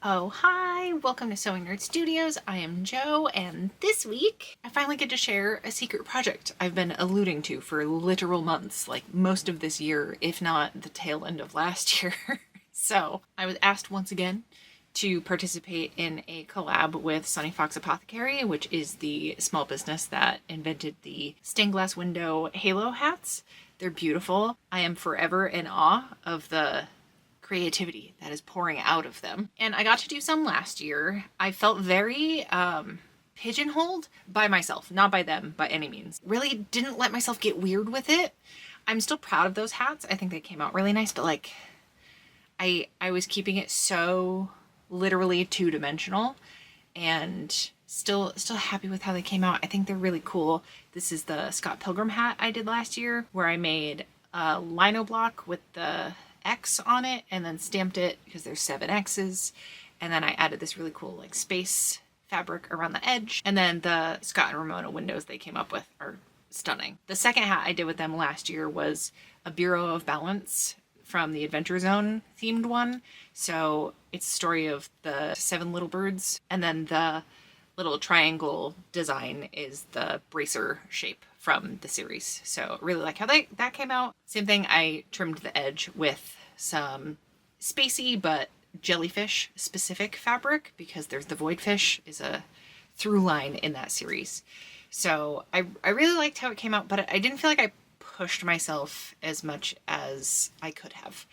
Oh, hi! Welcome to Sewing Nerd Studios. I am Jo, and this week I finally get to share a secret project I've been alluding to for literal months, like most of this year, if not the tail end of last year. So I was asked once again to participate in a collab with Fox Apothecary, which is the small business that invented the stained glass window halo hats. They're beautiful. I am forever in awe of the creativity that is pouring out of them. And I got to do some last year. I felt very pigeonholed by myself, not by them by any means. Really didn't let myself get weird with it. I'm still proud of those hats. I think they came out really nice, but like I was keeping it so literally two-dimensional and still happy with how they came out. I think they're really cool. This is the Scott Pilgrim hat I did last year where I made a lino block with the X on it and then stamped it because there's 7 X's, and then I added this really cool like space fabric around the edge, and then the Scott and Ramona windows they came up with are stunning. The second hat I did with them last year was a Bureau of Balance from the Adventure Zone themed one, so it's the story of the 7 little birds, and then the little triangle design is the bracer shape from the series. So really like how that came out. Same thing, I trimmed the edge with some spacey but jellyfish specific fabric because there's the voidfish is a through line in that series. So I really liked how it came out, but I didn't feel like I pushed myself as much as I could have.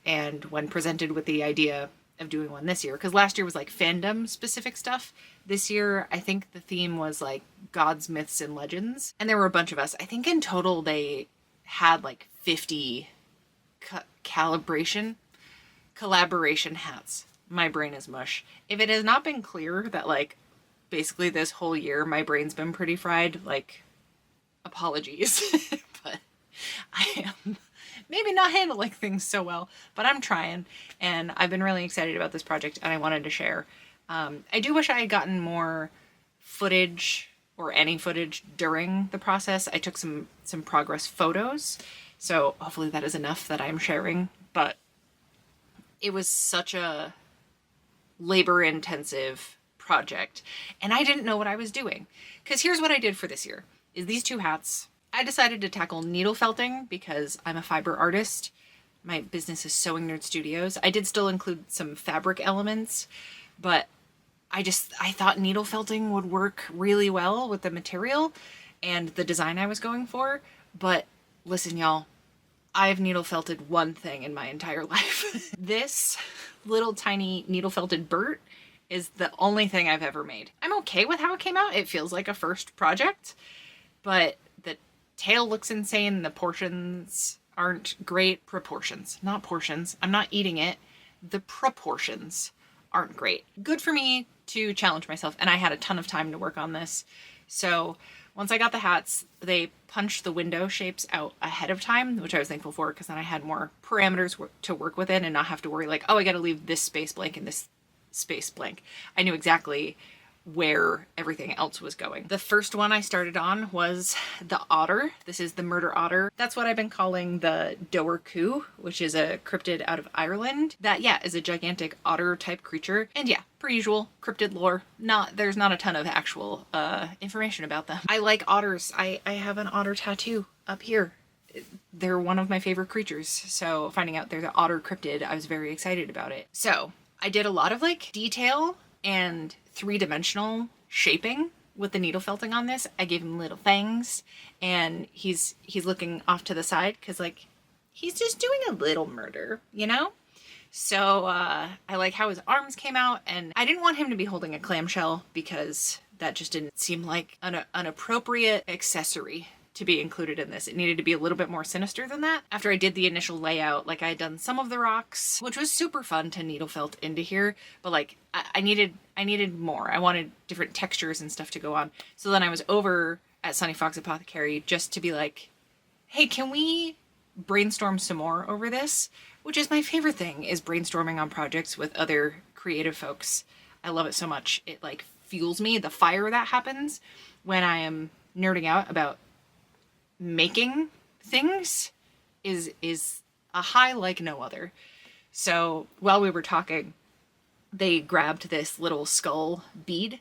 And when presented with the idea of doing one this year, because last year was like fandom specific stuff. This year, I think the theme was like gods, myths, and legends. And there were a bunch of us. I think in total they had like 50 collaboration hats. My brain is mush. If it has not been clear that like basically this whole year my brain's been pretty fried, like apologies. But I am maybe not handling things so well, but I'm trying, and I've been really excited about this project and I wanted to share. I do wish I had gotten more footage or any footage during the process. I took some progress photos, so hopefully that is enough that I'm sharing, but it was such a labor-intensive project, and I didn't know what I was doing. Because here's what I did for this year, is these 2 hats. I decided to tackle needle felting because I'm a fiber artist. My business is Sewing Nerd Studios. I did still include some fabric elements, but I thought needle felting would work really well with the material and the design I was going for. But listen, y'all, I've needle felted one thing in my entire life. This little tiny needle felted Bert is the only thing I've ever made. I'm okay with how it came out. It feels like a first project, but the tail looks insane. The portions aren't great. Proportions, not portions. I'm not eating it. The proportions aren't great. Good for me to challenge myself, and I had a ton of time to work on this. So once I got the hats, they punched the window shapes out ahead of time, which I was thankful for because then I had more parameters to work within and not have to worry like, oh, I got to leave this space blank and this space blank. I knew exactly where everything else was going. The first one I started on was the otter. This is the murder otter. That's what I've been calling the Doer Coo, which is a cryptid out of Ireland. That, yeah, is a gigantic otter type creature. And yeah, per usual, cryptid lore. There's not a ton of actual information about them. I like otters. I have an otter tattoo up here. They're one of my favorite creatures. So finding out there's an otter cryptid, I was very excited about it. So I did a lot of like detail and 3-dimensional shaping with the needle felting on this. I gave him little fangs, and he's looking off to the side because like he's just doing a little murder, you know? So I like how his arms came out, and I didn't want him to be holding a clamshell because that just didn't seem like an appropriate accessory to be included in this. It needed to be a little bit more sinister than that. After I did the initial layout, like I had done some of the rocks, which was super fun to needle felt into here, but like I needed more. I wanted different textures and stuff to go on. So then I was over at Fox Apothecary just to be like, hey, can we brainstorm some more over this? Which is my favorite thing, is brainstorming on projects with other creative folks. I love it so much. It like fuels me. The fire that happens when I am nerding out about making things is a high like no other. So while we were talking, they grabbed this little skull bead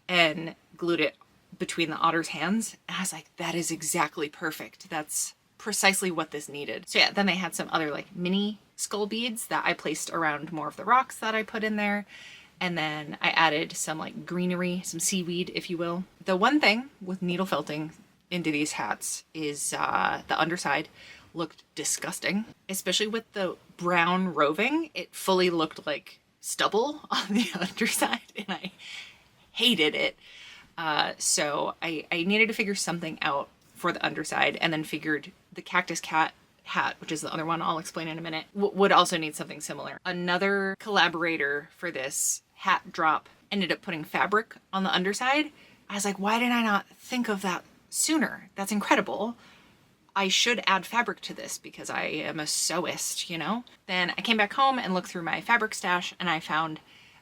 and glued it between the otter's hands. And I was like, that is exactly perfect. That's precisely what this needed. So yeah, then they had some other like mini skull beads that I placed around more of the rocks that I put in there. And then I added some like greenery, some seaweed, if you will. The one thing with needle felting into these hats is the underside looked disgusting, especially with the brown roving. It fully looked like stubble on the underside and I hated it. So I needed to figure something out for the underside, and then figured the cactus cat hat, which is the other one I'll explain in a minute, would also need something similar. Another collaborator for this hat drop ended up putting fabric on the underside. I was like, why did I not think of that sooner? That's incredible. I should add fabric to this because I am a sewist, you know? Then I came back home and looked through my fabric stash and I found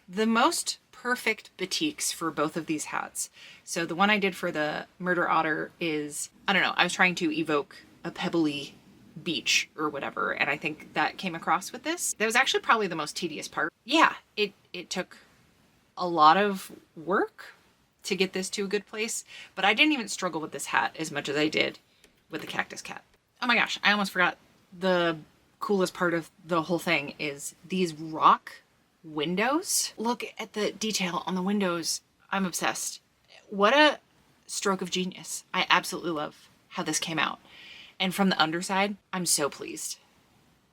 the most perfect batiks for both of these hats. So the one I did for the murder otter is, I don't know, I was trying to evoke a pebbly beach or whatever, and I think that came across with this. That was actually probably the most tedious part. Yeah, it took a lot of work to get this to a good place, but I didn't even struggle with this hat as much as I did with the cactus cat. Oh my gosh, I almost forgot. The coolest part of the whole thing is these rock windows. Look at the detail on the windows. I'm obsessed. What a stroke of genius. I absolutely love how this came out. And from the underside, I'm so pleased.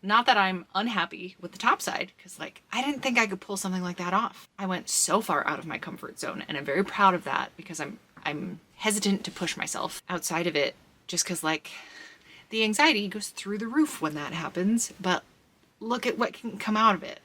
Not that I'm unhappy with the top side, because like, I didn't think I could pull something like that off. I went so far out of my comfort zone, and I'm very proud of that because I'm hesitant to push myself outside of it, just because like the anxiety goes through the roof when that happens, but look at what can come out of it.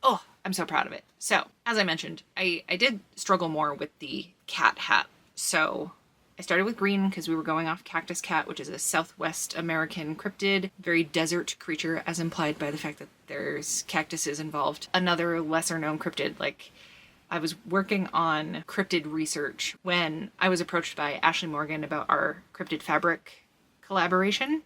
Oh, I'm so proud of it. So, as I mentioned, I did struggle more with the cat hat. So I started with green because we were going off cactus cat, which is a Southwest American cryptid, very desert creature, as implied by the fact that there's cactuses involved. Another lesser known cryptid. Like, I was working on cryptid research when I was approached by Ashley Morgan about our cryptid fabric collaboration.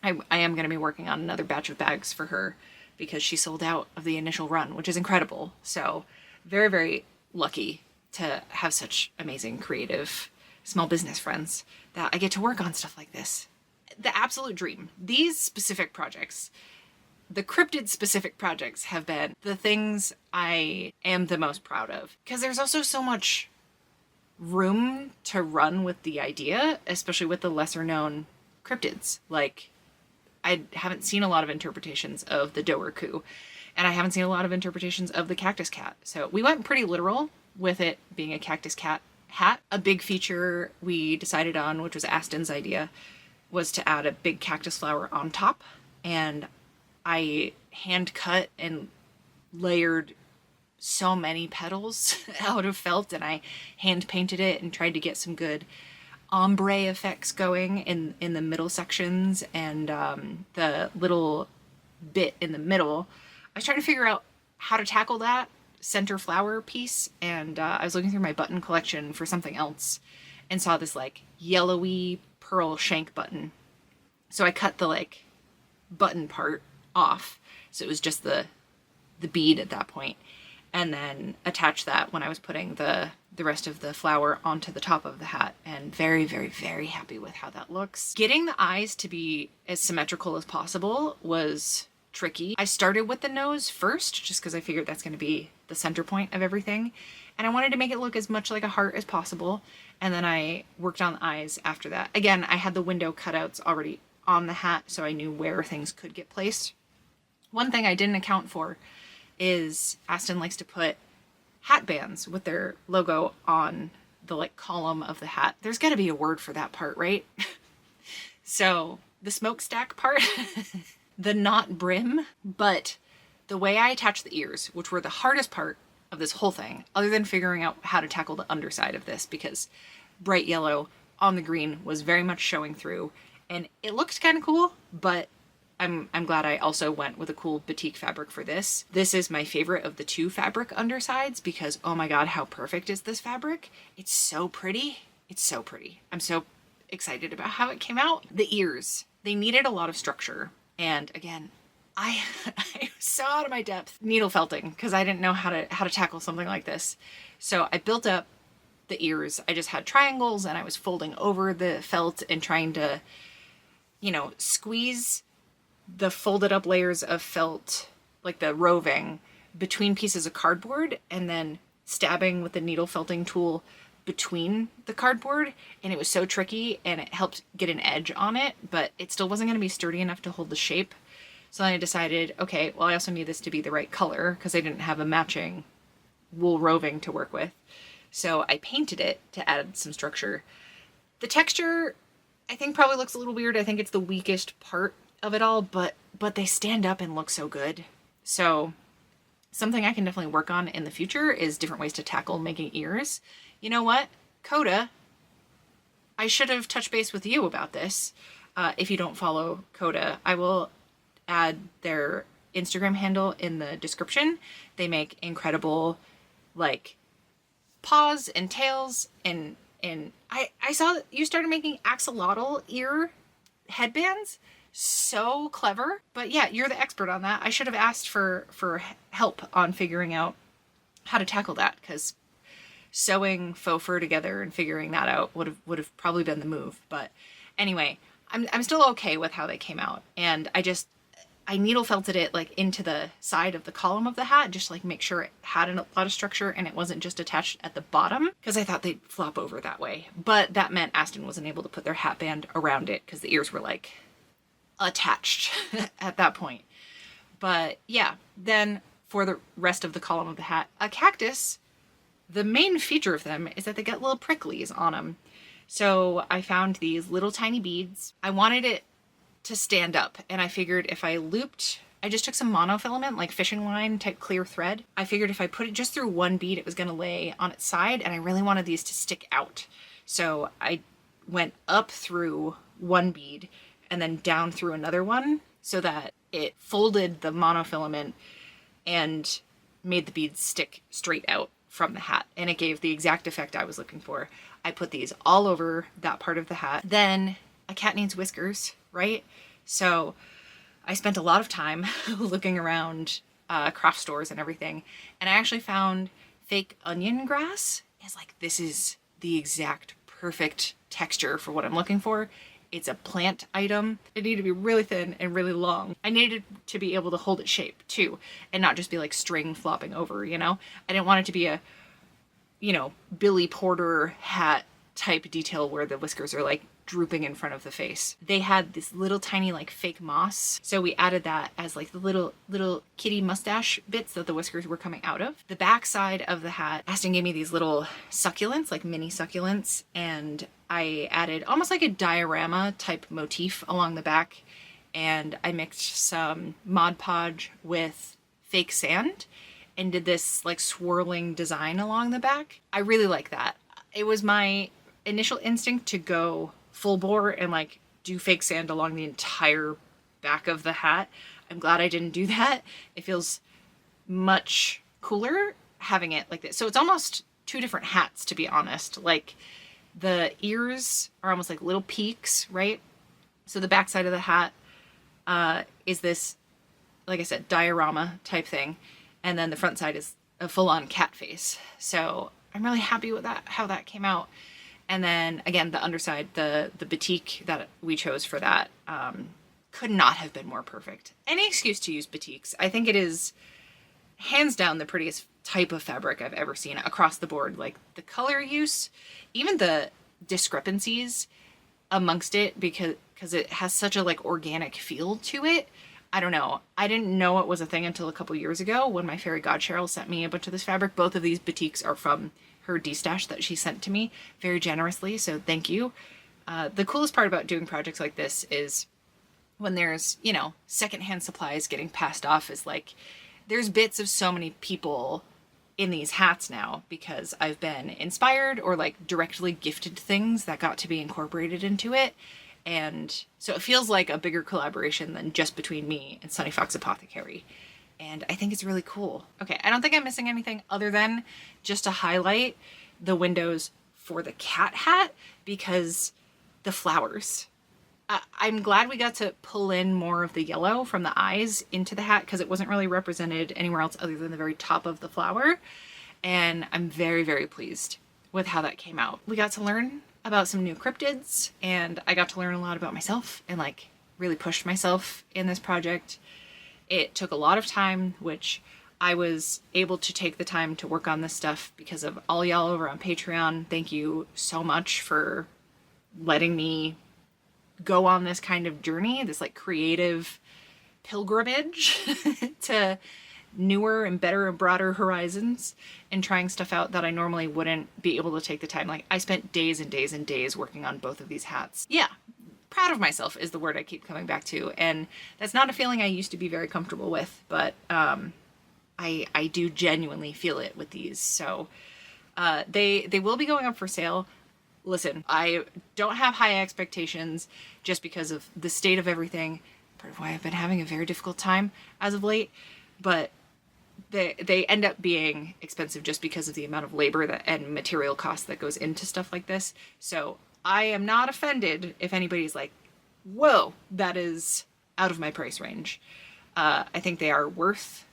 I am going to be working on another batch of bags for her because she sold out of the initial run, which is incredible. So very, very lucky to have such amazing creative small business friends that I get to work on stuff like this. The absolute dream. These specific projects, the cryptid specific projects, have been the things I am the most proud of, because there's also so much room to run with the idea, especially with the lesser known cryptids. Like, I haven't seen a lot of interpretations of the Doerkoo, and I haven't seen a lot of interpretations of the cactus cat. So we went pretty literal with it being a cactus cat hat. A big feature we decided on, which was Aston's idea, was to add a big cactus flower on top. And I hand cut and layered so many petals out of felt, and I hand painted it and tried to get some good ombre effects going in the middle sections, and the little bit in the middle. I was trying to figure out how to tackle that center flower piece, and I was looking through my button collection for something else and saw this like yellowy pearl shank button. So I cut the like button part off, so it was just the bead at that point, and then attached that when I was putting the rest of the flower onto the top of the hat, and very, very, very happy with how that looks. Getting the eyes to be as symmetrical as possible was tricky. I started with the nose first, just because I figured that's going to be the center point of everything, and I wanted to make it look as much like a heart as possible, and then I worked on the eyes after that. Again, I had the window cutouts already on the hat, so I knew where things could get placed. One thing I didn't account for is Aston likes to put hat bands with their logo on the like column of the hat. There's got to be a word for that part, right? So the smokestack part, the knot brim, but the way I attached the ears, which were the hardest part of this whole thing, other than figuring out how to tackle the underside of this, because bright yellow on the green was very much showing through, and it looked kind of cool, but I'm glad I also went with a cool batik fabric for this. This is my favorite of the two fabric undersides because, oh my god, how perfect is this fabric? It's so pretty. It's so pretty. I'm so excited about how it came out. The ears, they needed a lot of structure. And again, I was so out of my depth needle felting because I didn't know how to tackle something like this. So I built up the ears. I just had triangles and I was folding over the felt and trying to, you know, squeeze the folded up layers of felt, like the roving, between pieces of cardboard and then stabbing with the needle felting tool between the cardboard. And it was so tricky and it helped get an edge on it, but it still wasn't going to be sturdy enough to hold the shape. So then I decided, okay, well, I also need this to be the right color because I didn't have a matching wool roving to work with. So I painted it to add some structure. The texture, I think, probably looks a little weird. I think it's the weakest part of it all, but they stand up and look so good. So something I can definitely work on in the future is different ways to tackle making ears. You know what? Coda, I should have touched base with you about this. If you don't follow Coda, I will add their Instagram handle in the description. They make incredible, like, paws and tails, and I saw that you started making axolotl ear headbands. So clever. But yeah, you're the expert on that. I should have asked for help on figuring out how to tackle that, because sewing faux fur together and figuring that out would have probably been the move. But anyway, I'm still okay with how they came out, and I needle felted it like into the side of the column of the hat, just like make sure it had a lot of structure and it wasn't just attached at the bottom, because I thought they'd flop over that way. But that meant Aston wasn't able to put their hat band around it because the ears were like attached at that point. But yeah, then for the rest of the column of the hat, a cactus, the main feature of them is that they get little pricklies on them. So I found these little tiny beads. I wanted it to stand up, and I figured if I just took some monofilament, like fishing line type clear thread. I figured if I put it just through one bead, it was going to lay on its side, and I really wanted these to stick out. So I went up through one bead and then down through another one so that it folded the monofilament and made the beads stick straight out from the hat, and it gave the exact effect I was looking for. I put these all over that part of the hat. Then a cat needs whiskers, right? So I spent a lot of time looking around craft stores and everything, and I actually found fake onion grass. It's like, this is the exact perfect texture for what I'm looking for. It's a plant item. It needed to be really thin and really long. I needed to be able to hold its shape too, and not just be like string flopping over, you know? I didn't want it to be a, you know, Billy Porter hat type detail where the whiskers are like drooping in front of the face. They had this little tiny like fake moss, so we added that as like the little kitty mustache bits that the whiskers were coming out of. The back side of the hat, Aston gave me these little succulents, like mini succulents, and I added almost like a diorama type motif along the back, and I mixed some Mod Podge with fake sand and did this like swirling design along the back. I really like that. It was my initial instinct to go full bore and like do fake sand along the entire back of the hat. I'm glad I didn't do that. It feels much cooler having it like this. So it's almost two different hats, to be honest. Like the ears are almost like little peaks, right? So the back side of the hat is this, like I said, diorama type thing. And then the front side is a full-on cat face. So I'm really happy with that, how that came out. And then again, the underside, the batik that we chose for that could not have been more perfect. Any excuse to use batiks. I think it is hands down the prettiest type of fabric I've ever seen across the board. Like the color use, even the discrepancies amongst it, because it has such a like organic feel to it. I don't know. I didn't know it was a thing until a couple years ago when my fairy god Cheryl sent me a bunch of this fabric. Both of these batiks are from her de-stash that she sent to me very generously, so thank you. The coolest part about doing projects like this is when there's, you know, secondhand supplies getting passed off, is like there's bits of so many people in these hats now because I've been inspired or like directly gifted things that got to be incorporated into it. And so it feels like a bigger collaboration than just between me and Sunny Fox Apothecary. And I think it's really cool. Okay, I don't think I'm missing anything other than just to highlight the windows for the cat hat, because the flowers I'm glad we got to pull in more of the yellow from the eyes into the hat because it wasn't really represented anywhere else other than the very top of the flower. And I'm very, very pleased with how that came out. We got to learn about some new cryptids, and I got to learn a lot about myself and like really pushed myself in this project. It took a lot of time, which I was able to take the time to work on this stuff because of all y'all over on Patreon. Thank you so much for letting me go on this kind of journey, this like creative pilgrimage to newer and better and broader horizons and trying stuff out that I normally wouldn't be able to take the time. Like I spent days and days and days working on both of these hats. Yeah, proud of myself is the word I keep coming back to. And that's not a feeling I used to be very comfortable with, but I do genuinely feel it with these. So they will be going up for sale. Listen, I don't have high expectations just because of the state of everything, part of why I've been having a very difficult time as of late, but they end up being expensive just because of the amount of labor and material cost that goes into stuff like this. So I am not offended if anybody's like, whoa, that is out of my price range. I think they are worth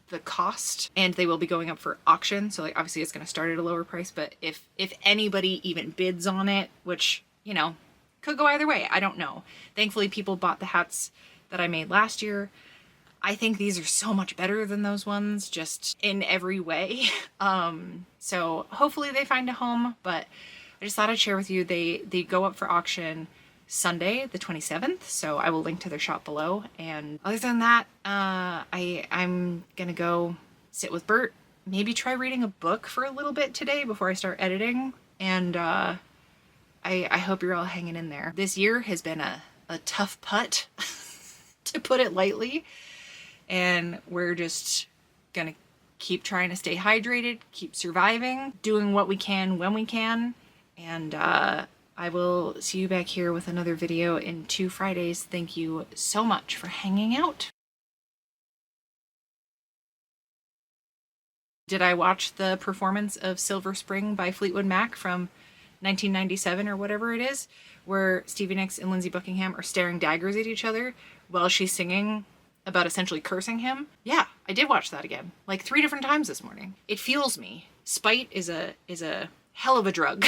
the cost, and they will be going up for auction. So like obviously it's going to start at a lower price, but if anybody even bids on it, which, you know, could go either way, I don't know. Thankfully people bought the hats that I made last year. I think these are so much better than those ones just in every way. So hopefully they find a home, but I just thought I'd share with you, they go up for auction Sunday the 27th, so I will link to their shop below. And other than that, I'm gonna go sit with Bert, maybe try reading a book for a little bit today before I start editing, and I hope you're all hanging in there. This year has been a tough putt to put it lightly, and we're just gonna keep trying to stay hydrated, keep surviving, doing what we can when we can, and I will see you back here with another video in 2 Fridays. Thank you so much for hanging out. Did I watch the performance of Silver Spring by Fleetwood Mac from 1997 or whatever it is, where Stevie Nicks and Lindsey Buckingham are staring daggers at each other while she's singing about essentially cursing him? Yeah, I did watch that again, like 3 different times this morning. It fuels me. Spite is a hell of a drug.